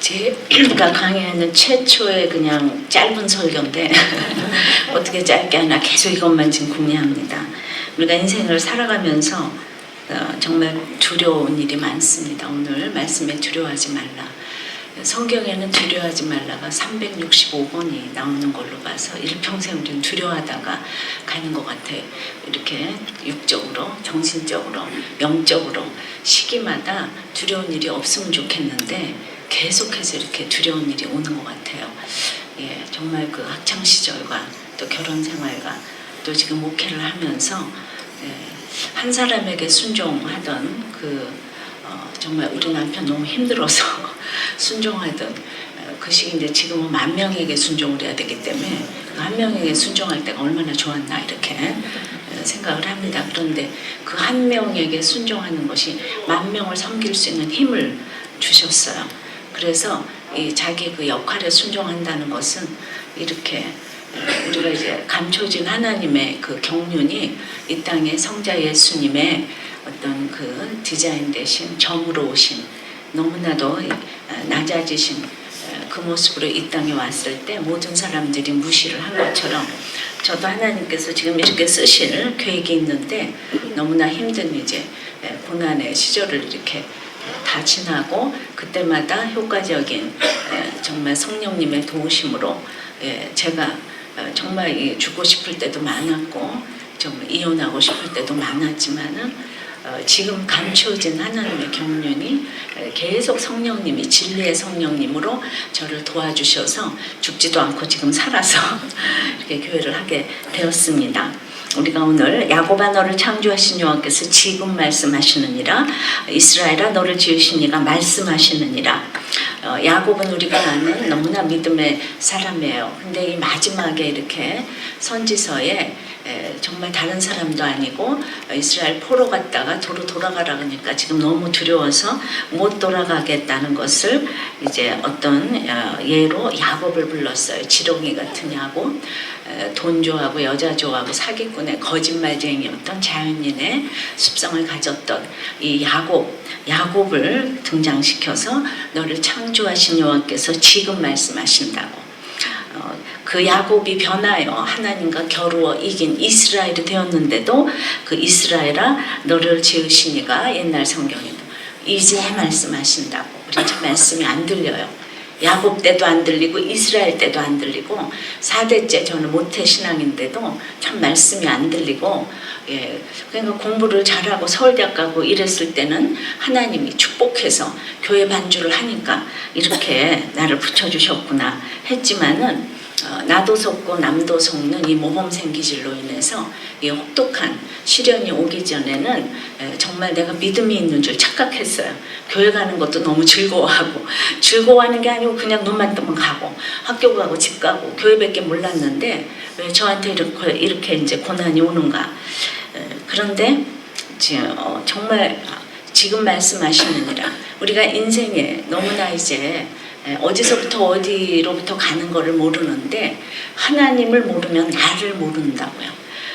제가 강의하는 최초의 그냥 짧은 설교인데 어떻게 짧게 하나 계속 이것만 지금 궁리합니다. 우리가 인생을 살아가면서 정말 두려운 일이 많습니다. 오늘 말씀에 두려워하지 말라. 성경에는 두려워하지 말라가 365번이 나오는 걸로 봐서 일평생 우리는 두려워하다가 가는 것 같아요. 이렇게 육적으로, 정신적으로, 영적으로 시기마다 두려운 일이 없으면 좋겠는데 계속해서 이렇게 두려운 일이 오는 것 같아요. 예, 정말 그 학창 시절과 또 결혼 생활과 또 지금 목회를 하면서 한 사람에게 순종하던 정말 우리 남편 너무 힘들어서 순종하던 그 시기인데 지금은 10,000명에게 순종을 해야 되기 때문에 그 1명에게 순종할 때가 얼마나 좋았나 이렇게 생각을 합니다. 그런데 그 1명에게 순종하는 것이 10,000명을 섬길 수 있는 힘을 주셨어요. 그래서 자기 그 역할에 순종한다는 것은 이렇게 우리가 이제 감춰진 하나님의 그 경륜이 이 땅에 성자 예수님의 어떤 그 디자인 되신 점으로 오신 너무나도 낮아지신 그 모습으로 이 땅에 왔을 때 모든 사람들이 무시를 한 것처럼 저도 하나님께서 지금 이렇게 쓰실 계획이 있는데 너무나 힘든 이제 고난의 시절을 이렇게 다 지나고 그때마다 효과적인 정말 성령님의 도우심으로 제가 정말 죽고 싶을 때도 많았고 정말 이혼하고 싶을 때도 많았지만은 지금 감추어진 하나님의 경륜이 계속 성령님이 진리의 성령님으로 저를 도와주셔서 죽지도 않고 지금 살아서 이렇게 교회를 하게 되었습니다. 우리가 오늘 야곱아 너를 창조하신 여호와께서 지금 말씀하시느니라 이스라엘아 너를 지으신 이가 말씀하시느니라. 야곱은 우리가 아는 너무나 믿음의 사람이에요. 근데 이 마지막에 이렇게 선지서에 정말 다른 사람도 아니고 이스라엘 포로 갔다가 도로 돌아가라 그러니까 지금 너무 두려워서 못 돌아가겠다는 것을 이제 어떤 예로 야곱을 불렀어요. 지렁이 같은 야곱, 돈 좋아하고 여자 좋아하고 사기꾼의 거짓말쟁이였던 자연인의 습성을 가졌던 이 야곱을 등장시켜서 너를 창조하신 여호와께서 지금 말씀하신다고. 그 야곱이 변하여 하나님과 겨루어 이긴 이스라엘이 되었는데도 그 이스라엘아 너를 지으신 이가 옛날 성경에도 이제 말씀하신다고. 우리 참 말씀이 안 들려요. 야곱 때도 안 들리고 이스라엘 때도 안 들리고 4대째 저는 모태신앙인데도 참 말씀이 안 들리고 그러니까 공부를 잘하고 서울대학 가고 이랬을 때는 하나님이 축복해서 교회 반주를 하니까 이렇게 나를 붙여주셨구나 했지만은 나도 속고 남도 속는 이 모범생 기질로 인해서 이 혹독한 시련이 오기 전에는 정말 내가 믿음이 있는 줄 착각했어요. 교회 가는 것도 너무 즐거워하는 게 아니고 그냥 눈만 뜨면 가고 학교 가고 집 가고 교회밖에 몰랐는데 왜 저한테 이렇게 이제 고난이 오는가. 그런데 정말 지금 말씀하시느니라 우리가 인생에 너무나 이제 어디서부터 어디로부터 가는 거를 모르는데 하나님을 모르면 나를 모른다고요.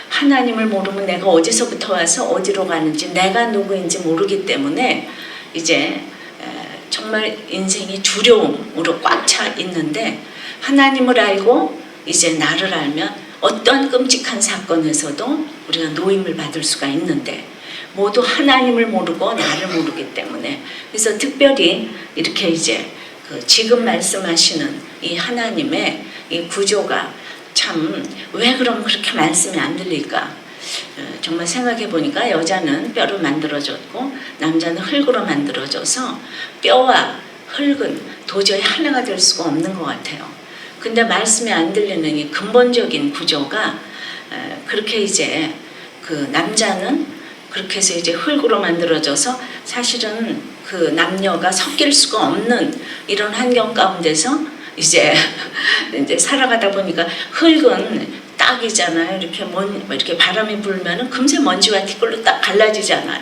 하나님을 모르면 내가 어디서부터 와서 어디로 가는지 내가 누구인지 모르기 때문에 이제 정말 인생이 두려움으로 꽉 차 있는데 하나님을 알고 이제 나를 알면 어떤 끔찍한 사건에서도 우리가 노임을 받을 수가 있는데 모두 하나님을 모르고 나를 모르기 때문에 그래서 특별히 이렇게 이제 지금 말씀하시는 이 하나님의 이 구조가 참 왜 그럼 그렇게 말씀이 안 들릴까? 정말 생각해 보니까 여자는 뼈로 만들어졌고 남자는 흙으로 만들어져서 뼈와 흙은 도저히 하나가 될 수가 없는 것 같아요. 근데 말씀이 안 들리는 이 근본적인 구조가 그렇게 이제 그 남자는 그렇게 해서 이제 흙으로 만들어져서 사실은 그 남녀가 섞일 수가 없는 이런 환경 가운데서 이제 살아가다 보니까 흙은 딱이잖아요. 이렇게 바람이 불면은 금세 먼지와 티끌로 딱 갈라지잖아요.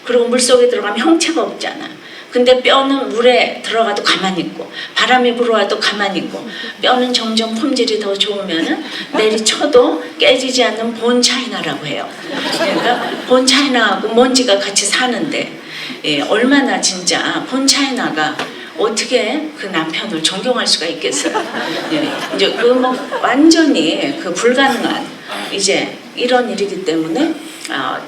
그리고 물 속에 들어가면 형체가 없잖아요. 근데 뼈는 물에 들어가도 가만히 있고 바람이 불어와도 가만히 있고 뼈는 점점 품질이 더 좋으면은 내리쳐도 깨지지 않는 본 차이나라고 해요. 그러니까 본 차이나하고 먼지가 같이 사는데 얼마나 진짜 본 차이나가 어떻게 그 남편을 존경할 수가 있겠어요? 예, 이제 그 뭐 완전히 그 불가능한 이제 이런 일이기 때문에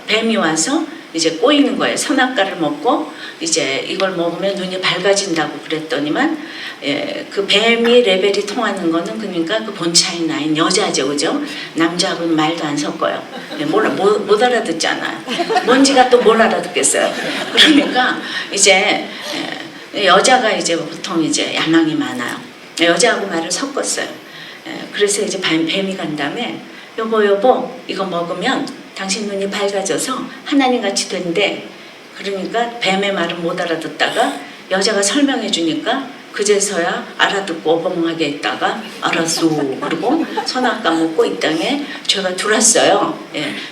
뱀이 와서 이제 꼬이는 거예요. 선악과를 먹고 이제 이걸 먹으면 눈이 밝아진다고 그랬더니만 그 뱀이 레벨이 통하는 거는 그러니까 그 본차인 나인 여자죠, 그죠? 남자하고는 말도 안 섞어요. 못 알아듣잖아요. 뭔지가 또 뭘 알아듣겠어요. 그러니까 이제 여자가 이제 보통 이제 야망이 많아요. 여자하고 말을 섞었어요. 그래서 이제 뱀이 간 다음에 여보 이거 먹으면 당신 눈이 밝아져서 하나님같이 된대. 그러니까 뱀의 말은 못 알아듣다가 여자가 설명해 주니까 그제서야 알아듣고 어벙하게 있다가 알았어. 그리고 선악과 먹고 이 땅에 죄가 들어왔어요.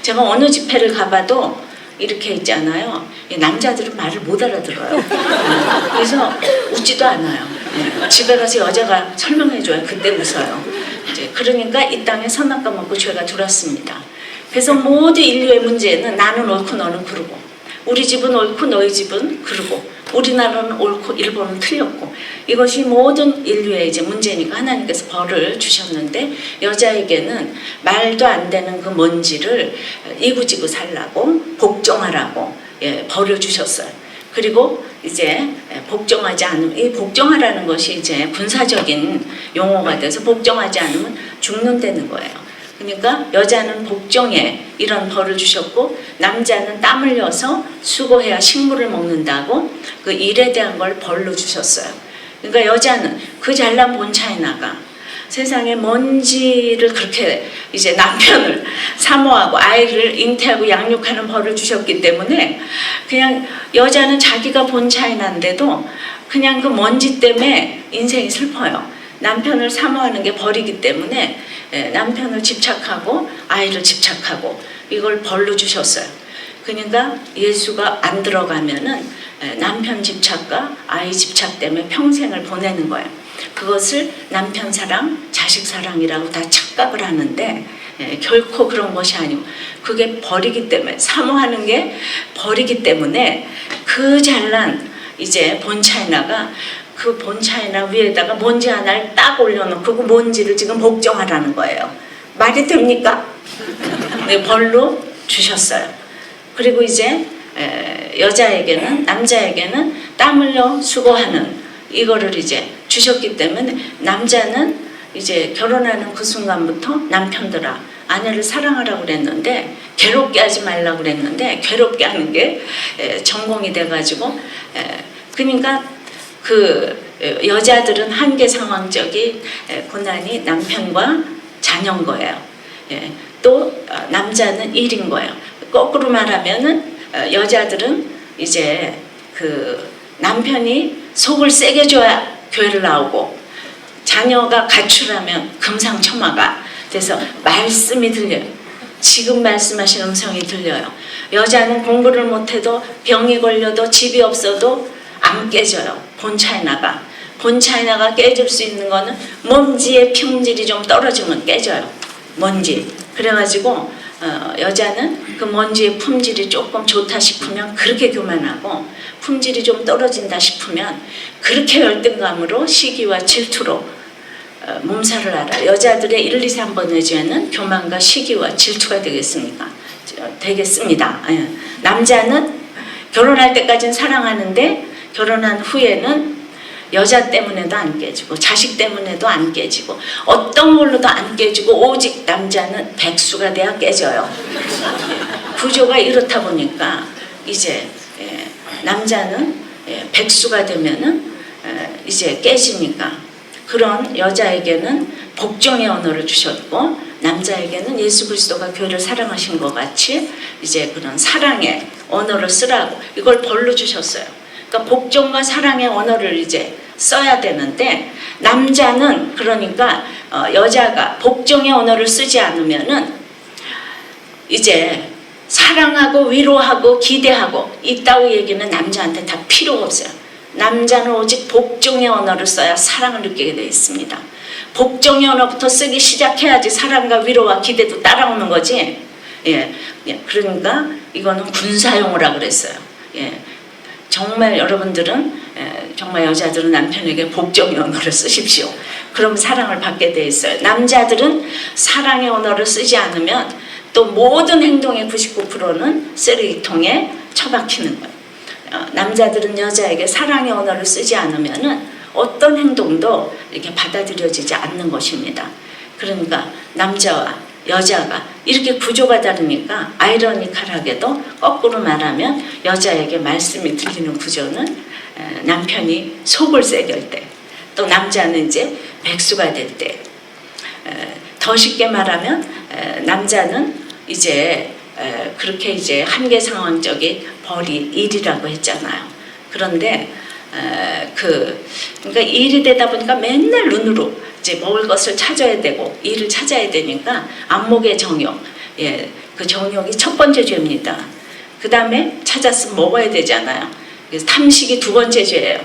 제가 어느 집회를 가봐도 이렇게 있잖아요. 남자들은 말을 못 알아들어요. 그래서 웃지도 않아요. 집에 가서 여자가 설명해줘요. 그때 웃어요. 이제 그러니까 이 땅에 선악과 먹고 죄가 들어왔습니다. 그래서 모든 인류의 문제는 나는 옳고 너는 그르고, 우리 집은 옳고 너희 집은 그르고, 우리나라는 옳고 일본은 틀렸고, 이것이 모든 인류의 이제 문제니까 하나님께서 벌을 주셨는데 여자에게는 말도 안 되는 그 먼지를 이구지구 살라고 복종하라고 벌을 주셨어요. 그리고 이제 복종하지 않으면, 이 복종하라는 것이 이제 군사적인 용어가 돼서 복종하지 않으면 죽는다는 거예요. 그러니까 여자는 복종에 이런 벌을 주셨고, 남자는 땀 흘려서 수고해야 식물을 먹는다고 그 일에 대한 걸 벌로 주셨어요. 그러니까 여자는 그 잘난 본차에 나가 세상에 먼지를 그렇게 이제 남편을 사모하고 아이를 잉태하고 양육하는 벌을 주셨기 때문에 그냥 여자는 자기가 본차에 난데도 그냥 그 먼지 때문에 인생이 슬퍼요. 남편을 사모하는 게 벌이기 때문에 남편을 집착하고 아이를 집착하고 이걸 벌로 주셨어요. 그러니까 예수가 안 들어가면은 남편 집착과 아이 집착 때문에 평생을 보내는 거예요. 그것을 남편 사랑, 자식 사랑이라고 다 착각을 하는데 결코 그런 것이 아니고 그게 벌이기 때문에, 사모하는 게 벌이기 때문에 그 잘난 이제 본차이나가 그 본차이나 위에다가 먼지 하나를 딱 올려놓고 그 먼지를 지금 복종하라는 거예요. 말이 됩니까? 네, 벌로 주셨어요. 그리고 이제 여자에게는, 남자에게는 땀 흘려 수고하는 이거를 이제 주셨기 때문에 남자는 이제 결혼하는 그 순간부터 남편들아 아내를 사랑하라고 그랬는데 괴롭게 하지 말라고 그랬는데 괴롭게 하는 게 전공이 돼가지고 그러니까 그 여자들은 한계 상황적인 고난이 남편과 자녀인 거예요. 또 남자는 일인 거예요. 거꾸로 말하면은 여자들은 이제 그 남편이 속을 세게 줘야 교회를 나오고 자녀가 가출하면 금상첨화가 돼서 말씀이 들려요. 지금 말씀하신 음성이 들려요. 여자는 공부를 못해도 병이 걸려도 집이 없어도 안 깨져요. 본차이나가. 본차이나가 깨질 수 있는 거는 먼지의 품질이 좀 떨어지면 깨져요. 먼지. 그래가지고 여자는 그 먼지의 품질이 조금 좋다 싶으면 그렇게 교만하고 품질이 좀 떨어진다 싶으면 그렇게 열등감으로 시기와 질투로 몸살을 앓아. 여자들의 1, 2, 3번의 죄는 교만과 시기와 질투가 되겠습니다. 남자는 결혼할 때까지는 사랑하는데 결혼한 후에는 여자 때문에도 안 깨지고 자식 때문에도 안 깨지고 어떤 걸로도 안 깨지고 오직 남자는 백수가 돼야 깨져요. 구조가 이렇다 보니까 이제 남자는 백수가 되면은 이제 깨지니까 그런 여자에게는 복종의 언어를 주셨고 남자에게는 예수 그리스도가 교회를 사랑하신 것 같이 이제 그런 사랑의 언어를 쓰라고 이걸 벌로 주셨어요. 그러니까 복종과 사랑의 언어를 이제 써야 되는데 남자는 그러니까 여자가 복종의 언어를 쓰지 않으면은 이제 사랑하고 위로하고 기대하고 이따위 얘기는 남자한테 다 필요가 없어요. 남자는 오직 복종의 언어를 써야 사랑을 느끼게 되어 있습니다. 복종의 언어부터 쓰기 시작해야지 사랑과 위로와 기대도 따라오는 거지. 그러니까 이거는 군사용어라 그랬어요. 정말 여러분들은 정말 여자들은 남편에게 복종의 언어를 쓰십시오. 그럼 사랑을 받게 돼 있어요. 남자들은 사랑의 언어를 쓰지 않으면 또 모든 행동의 99%는 쓰레기통에 처박히는 거예요. 남자들은 여자에게 사랑의 언어를 쓰지 않으면은 어떤 행동도 이렇게 받아들여지지 않는 것입니다. 그러니까 남자와 여자가 이렇게 구조가 다르니까 아이러니컬하게도 거꾸로 말하면 여자에게 말씀이 들리는 구조는 남편이 속을 새길 때, 또 남자는 이제 백수가 될 때, 더 쉽게 말하면 남자는 이제 그렇게 이제 한계 상황적인 벌이 일이라고 했잖아요. 그런데 그러니까 일이 되다 보니까 맨날 눈으로 이제 먹을 것을 찾아야 되고 일을 찾아야 되니까 안목의 정욕, 그 정욕이 첫 번째 죄입니다. 그 다음에 찾았으면 먹어야 되잖아요. 그래서 탐식이 두 번째 죄예요.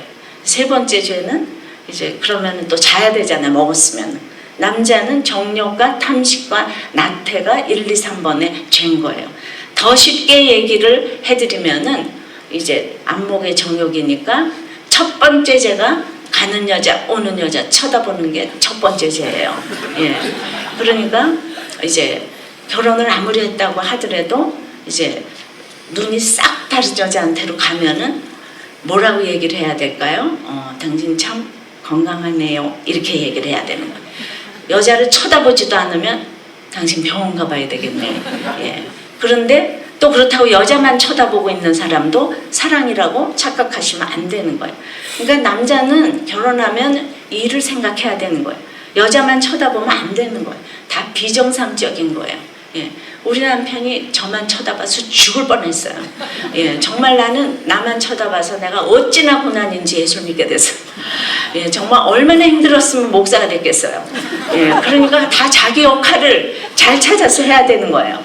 세 번째 죄는 이제 그러면 또 자야 되잖아요. 먹었으면. 남자는 정욕과 탐식과 나태가 1, 2, 3번의 죄인 거예요. 더 쉽게 얘기를 해드리면은 이제 안목의 정욕이니까 첫 번째 죄가 가는 여자, 오는 여자 쳐다보는 게 첫 번째 죄예요. 그러니까 이제 결혼을 아무리 했다고 하더라도 이제 눈이 싹 다른 여자한테로 가면은 뭐라고 얘기를 해야 될까요? 당신 참 건강하네요. 이렇게 얘기를 해야 되는 거예요. 여자를 쳐다보지도 않으면 당신 병원 가봐야 되겠네. 그런데 또 그렇다고 여자만 쳐다보고 있는 사람도 사랑이라고 착각하시면 안 되는 거예요. 그러니까 남자는 결혼하면 일을 생각해야 되는 거예요. 여자만 쳐다보면 안 되는 거예요. 다 비정상적인 거예요. 우리 남편이 저만 쳐다봐서 죽을 뻔했어요. 정말 나는 나만 쳐다봐서 내가 어찌나 고난인지 예수 믿게 됐어요. 정말 얼마나 힘들었으면 목사가 됐겠어요. 그러니까 다 자기 역할을 잘 찾아서 해야 되는 거예요.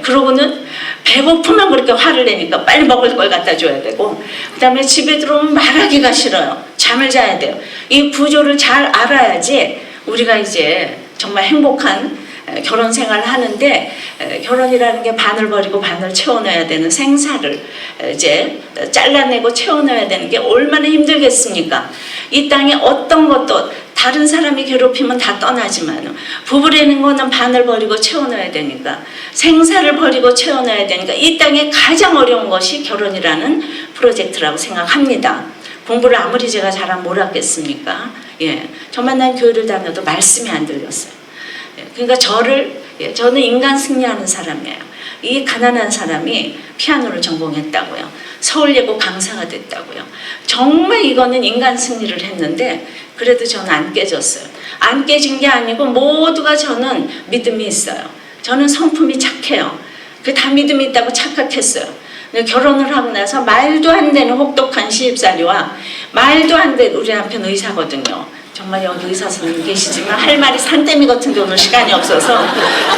그러고는 배고프면 그렇게 화를 내니까 빨리 먹을 걸 갖다 줘야 되고, 그 다음에 집에 들어오면 말하기가 싫어요. 잠을 자야 돼요. 이 구조를 잘 알아야지 우리가 이제 정말 행복한 결혼 생활을 하는데, 결혼이라는 게 반을 버리고 반을 채워넣어야 되는 생사를 이제 잘라내고 채워넣어야 되는 게 얼마나 힘들겠습니까? 이 땅에 어떤 것도 다른 사람이 괴롭히면 다 떠나지만 부부라는 거는 반을 버리고 채워넣어야 되니까, 생사를 버리고 채워넣어야 되니까 이 땅에 가장 어려운 것이 결혼이라는 프로젝트라고 생각합니다. 공부를 아무리 제가 잘하면 뭘 하겠습니까? 저만 난 교회를 다녀도 말씀이 안 들렸어요. 그러니까 저는 인간 승리하는 사람이에요. 이 가난한 사람이 피아노를 전공했다고요. 서울예고 강사가 됐다고요. 정말 이거는 인간 승리를 했는데 그래도 저는 안 깨졌어요. 안 깨진 게 아니고 모두가 저는 믿음이 있어요. 저는 성품이 착해요. 그 다 믿음이 있다고 착각했어요. 결혼을 하고 나서 말도 안 되는 혹독한 시집살이와 말도 안 되는, 우리 남편 의사거든요. 정말 여기 의사 선생님 계시지만 할 말이 산더미 같은데 오늘 시간이 없어서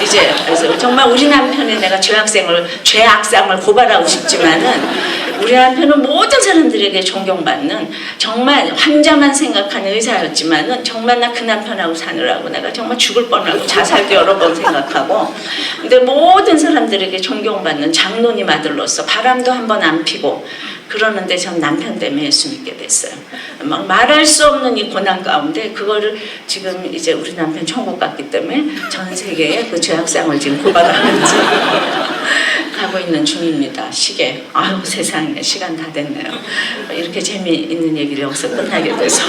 이제 그래서 정말 우리 남편의 내가 죄악상을 고발하고 싶지만은 우리 남편은 모든 사람들에게 존경받는 정말 환자만 생각하는 의사였지만은 정말 나 그 남편하고 사느라고 내가 정말 죽을 뻔하고 자살도 여러 번 생각하고, 근데 모든 사람들에게 존경받는 장로님 아들로서 바람도 한 번 안 피고 그러는데 전 남편 때문에 예수 믿게 됐어요. 막 말할 수 없는 이 고난 가운데 그거를 지금 이제 우리 남편 천국 갔기 때문에 전 세계에 그 죄악상을 지금 고발하면서 가고 있는 중입니다. 시계. 아유 세상에 시간 다 됐네요. 이렇게 재미있는 얘기를 여기서 끝나게 돼서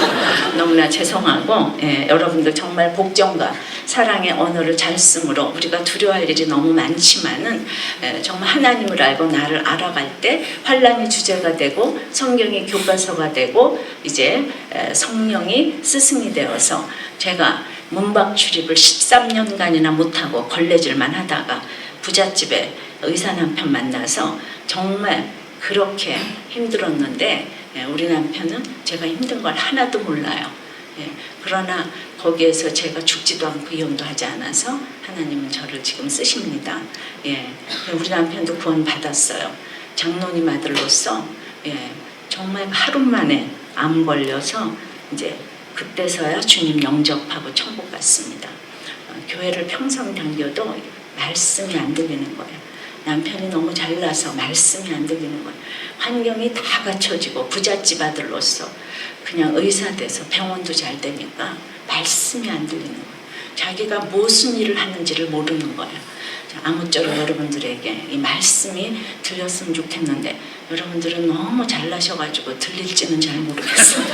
너무나 죄송하고, 여러분들 정말 복종과 사랑의 언어를 잘 쓰므로 우리가 두려워할 일이 너무 많지만은 정말 하나님을 알고 나를 알아갈 때 환란이 주제가 되고 성경이 교과서가 되고 이제 성령이 스승이 되어서, 제가 문박 출입을 13년간이나 못하고 걸레질만 하다가 부잣집에 의사 남편 만나서 정말 그렇게 힘들었는데 우리 남편은 제가 힘든 걸 하나도 몰라요. 그러나 거기에서 제가 죽지도 않고 이혼도 하지 않아서 하나님은 저를 지금 쓰십니다. 우리 남편도 구원 받았어요. 장로님 아들로서 정말 하루 만에 암 걸려서 이제 그때서야 주님 영접하고 천국 갔습니다. 교회를 평생 다녀도 말씀이 안 들리는 거예요. 남편이 너무 잘나서 말씀이 안 들리는 거예요. 환경이 다 갖춰지고 부잣집 아들로서 그냥 의사 돼서 병원도 잘 되니까 말씀이 안 들리는 거예요. 자기가 무슨 일을 하는지를 모르는 거예요. 아무쪼록 여러분들에게 이 말씀이 들렸으면 좋겠는데 여러분들은 너무 잘나셔가지고 들릴지는 잘 모르겠어요.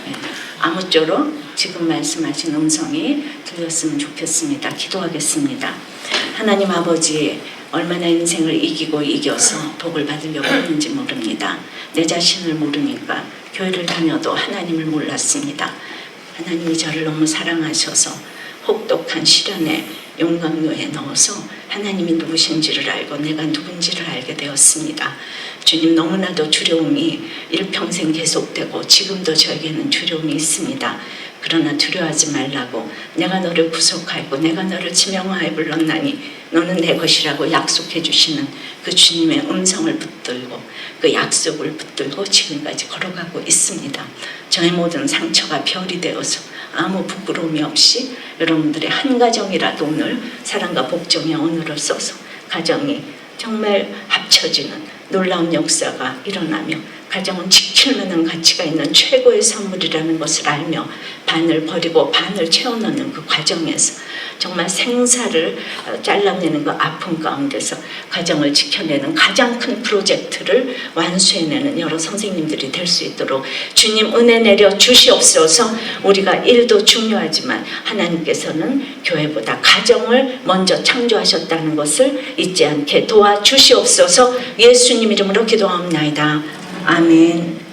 네. 아무쪼록 지금 말씀하신 음성이 들렸으면 좋겠습니다. 기도하겠습니다. 하나님 아버지, 얼마나 인생을 이겨서 복을 받으려고 하는지 모릅니다. 내 자신을 모르니까 교회를 다녀도 하나님을 몰랐습니다. 하나님이 저를 너무 사랑하셔서 혹독한 시련에 용광로에 넣어서 하나님이 누구신지를 알고 내가 누군지를 알게 되었습니다. 주님, 너무나도 두려움이 일평생 계속되고 지금도 저에게는 두려움이 있습니다. 그러나 두려워하지 말라고, 내가 너를 구속하고 내가 너를 지명하여 불렀나니 너는 내 것이라고 약속해 주시는 그 주님의 음성을 붙들고 그 약속을 붙들고 지금까지 걸어가고 있습니다. 저의 모든 상처가 별이 되어서 아무 부끄러움이 없이 여러분들의 한 가정이라도 오늘 사랑과 복종의 언어를 써서 가정이 정말 합쳐지는 놀라운 역사가 일어나며 가정은 지킬 만한 가치가 있는 최고의 선물이라는 것을 알며 반을 버리고 반을 채워넣는 그 과정에서 정말 생사를 잘라내는 그 아픔 가운데서 가정을 지켜내는 가장 큰 프로젝트를 완수해내는 여러 선생님들이 될 수 있도록 주님 은혜 내려 주시옵소서. 우리가 일도 중요하지만 하나님께서는 교회보다 가정을 먼저 창조하셨다는 것을 잊지 않게 도와주시옵소서. 예수님 이름으로 기도합니다. 아멘.